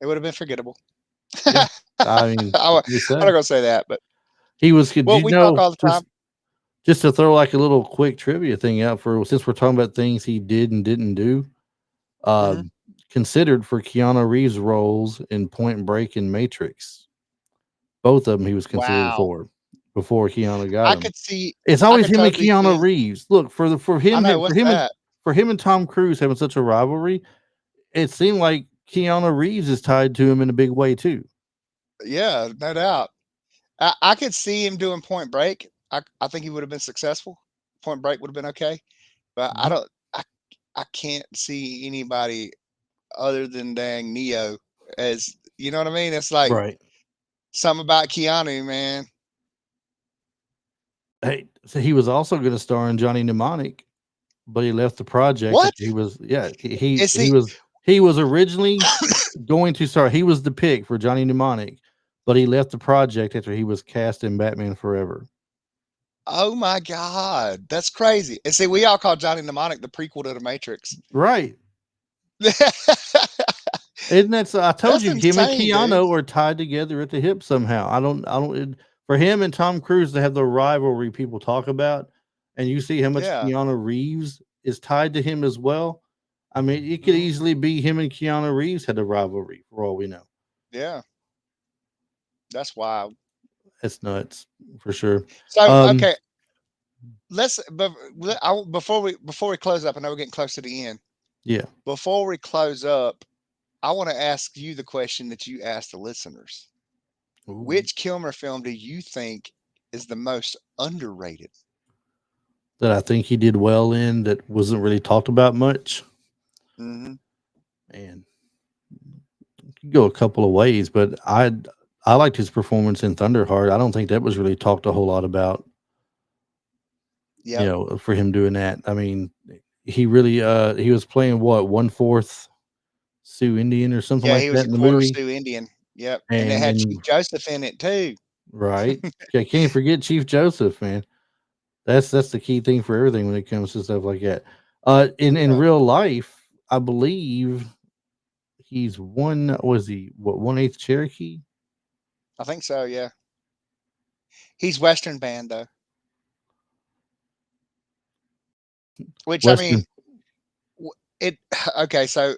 it would have been forgettable. Yeah. I mean, I'm what can you not say? gonna say that, but He was, did well, you we talk know, all the time. just to throw like a little quick trivia thing out for since we're talking about things he did and didn't do, Hmm. um, considered for Keanu Reeves roles in Point Break and Matrix. Both of them he was considered Wow, for before Keanu got I him. could see. It's I always could him and totally see Keanu him. Reeves. Look for the I know what's that. for him and Tom Cruise having such a rivalry. It seemed like Keanu Reeves is tied to him in a big way too. Yeah, no doubt. I could see him doing Point Break. I think he would have been successful. Point Break would have been okay, but I Mhm. don't. I I can't see anybody other than dang Neo as you know what I mean. It's like Right. something about Keanu, man. Hey, so he was also going to star in Johnny Mnemonic, but he left the project What after he was yeah is he? he was originally going to start. He was the pick for Johnny Mnemonic, but he left the project after he was cast in Batman Forever. Oh my God, that's crazy. And see, we all call Johnny Mnemonic the prequel to the Matrix. Right. Isn't that so? I told That's you him and insane, dude. Keanu are tied together at the hip somehow. For him and Tom Cruise to have the rivalry people talk about, and you see how much Yeah. Keanu Reeves is tied to him as well. I mean, it could Hmm. easily be him and Keanu Reeves had a rivalry for all we know. Yeah, that's wild. It's nuts for sure. So, Um, okay, let's. But before we close up, I know we're getting close to the end. yeah. Before we close up, I want to ask you the question that you asked the listeners. Ooh. Which Kilmer film do you think is the most underrated? That I think he did well in that wasn't really talked about much. Hmm. And could go a couple of ways, but I liked his performance in Thunderheart. I don't think that was really talked a whole lot about, Yep. for him doing that. I mean, he really he was playing what, one fourth Sioux Indian or something Yeah, like he was that a in the quarter movie. Sioux Indian. Yep, and it And had Chief and Joseph in it too. right. Yeah, can't forget Chief Joseph, man. That's the key thing for everything when it comes to stuff like that. In Yeah, real life, I believe he's one was he what 1/8 Cherokee? I think so. Yeah, he's Western band though. Which I mean, Western. it okay. So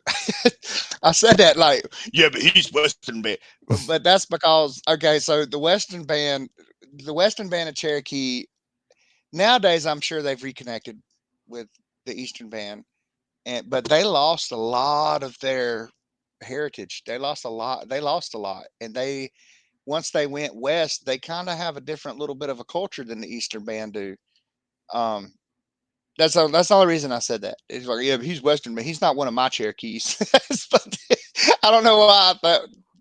I said that like, yeah, but he's Western band, but that's because okay. So the Western band of Cherokee nowadays, I'm sure they've reconnected with the Eastern band, and but they lost a lot of their heritage. They lost a lot. They lost a lot, and they once they went west, they kind of have a different little bit of a culture than the Eastern band do. Um, that's the only reason I said that. It's like, yeah, but he's Western, but he's not one of my Cherokees. But I don't know why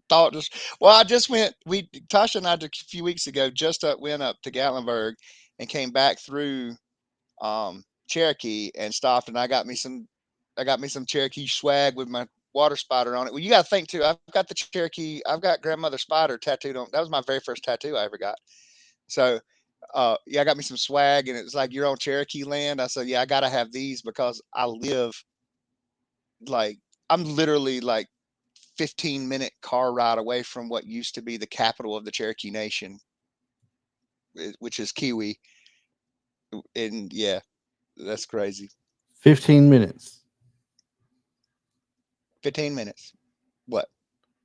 thought just. Well, I just went. We Tasha and I a few weeks ago just went up to Gatlinburg and came back through Cherokee and stopped, and I got me some Cherokee swag with my water spider on it. Well, you got to think too. I've got the Cherokee. I've got grandmother spider tattooed on. That was my very first tattoo I ever got. So, yeah, I got me some swag, and it's like you're on Cherokee land. I said, yeah, I got to have these because I live like I'm literally like 15-minute car ride away from what used to be the capital of the Cherokee Nation, which is Kiwi. And yeah, that's crazy. 15 minutes. 15 minutes. What?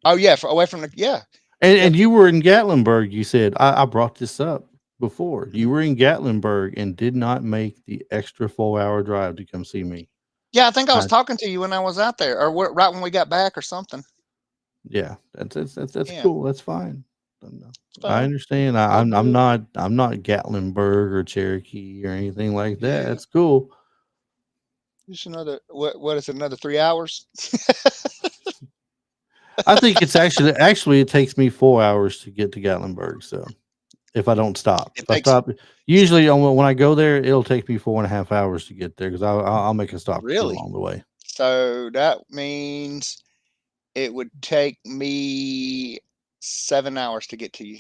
Oh yeah, away from the yeah. Yep. And you were in Gatlinburg, you said. I brought this up before. Mhm. You were in Gatlinburg and did not make the extra 4-hour drive to come see me. Yeah, I think I was I, talking to you when I was out there, or right when we got back, or something. yeah, that's Yeah, cool. That's fine. No, it's I fine. understand. All good. I'm not Gatlinburg or Cherokee or anything like that. Yeah, That's cool. just another what is it, another 3 hours? I think it's actually it takes me 4 hours to get to Gatlinburg. So if I don't stop, It if I takes stop, usually when I go there, it'll take me 4.5 hours to get there because I'll make a stop or two really. along the way. So that means it would take me 7 hours to get to you.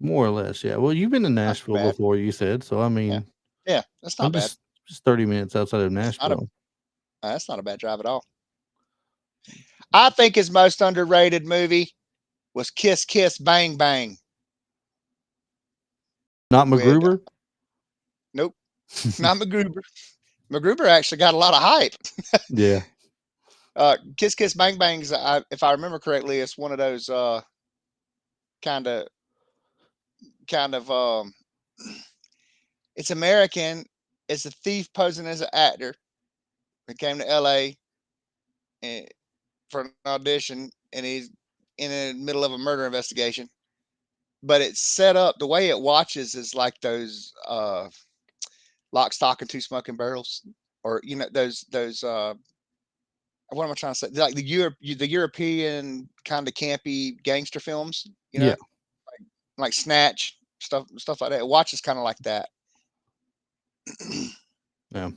More or less, yeah. Well, you've been to Not so Nashville bad. before, you said. So I Yeah, mean, yeah, that's I'm not bad. just 30 minutes outside of That's not a Nashville. that's not a bad drive at all. I think his most underrated movie was Kiss Kiss Bang Bang Not with MacGruber? nope, not MacGruber. MacGruber actually got a lot of hype. Yeah. Kiss Kiss Bang Bangs, if I remember correctly, it's one of those kind of kind of it's American. It's a thief posing as an actor. He came to LA and, for an audition, and he's in the middle of a murder investigation. But it's set up the way it watches is like those Lock, Stock, and Two Smoking Barrels, or those. What am I trying to say? Like the European kind of campy gangster films, Yeah. like Snatch stuff like that. It watches kind of like that. Yeah.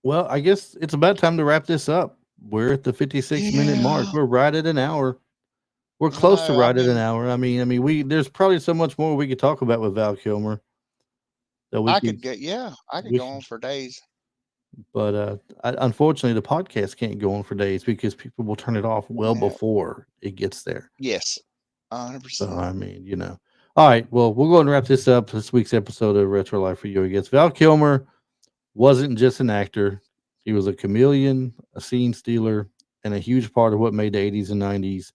Well, I guess it's about time to wrap this up. We're at the 56-minute mark. Yeah, We're right at an hour. We're I close to know. right at an hour. I mean, we there's probably so much more we could talk about with Val Kilmer that we I could could get yeah, I could we go on could, for days. but unfortunately, the podcast can't go on for days because people will turn it off well Yeah. before it gets there. Yes, So 100%. I mean, All right. Well, we'll go and wrap this up. This week's episode of Retro Life for You. I guess Val Kilmer wasn't just an actor; he was a chameleon, a scene stealer, and a huge part of what made the '80s and '90s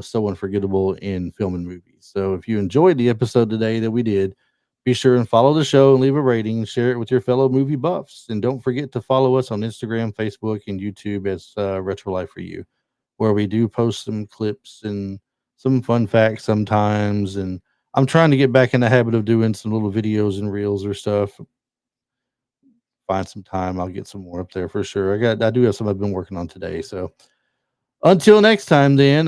so unforgettable in film and movies. So if you enjoyed the episode today that we did, be sure and follow the show and leave a rating and share it with your fellow movie buffs. And don't forget to follow us on Instagram, Facebook, and YouTube as Retro Life for You, where we do post some clips and some fun facts sometimes. And I'm trying to get back in the habit of doing some little videos and reels or stuff. Find some time, I'll get some more up there for sure. I do have some I've been working on today. So until next time, then,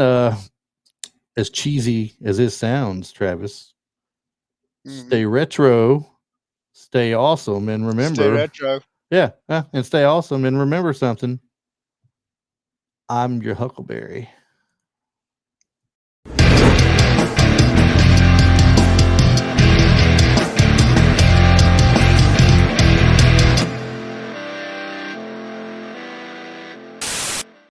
as cheesy as it sounds, Travis, Hmm. stay retro, stay awesome, and Stay remember, retro. yeah, and stay awesome, and remember something. I'm your Huckleberry.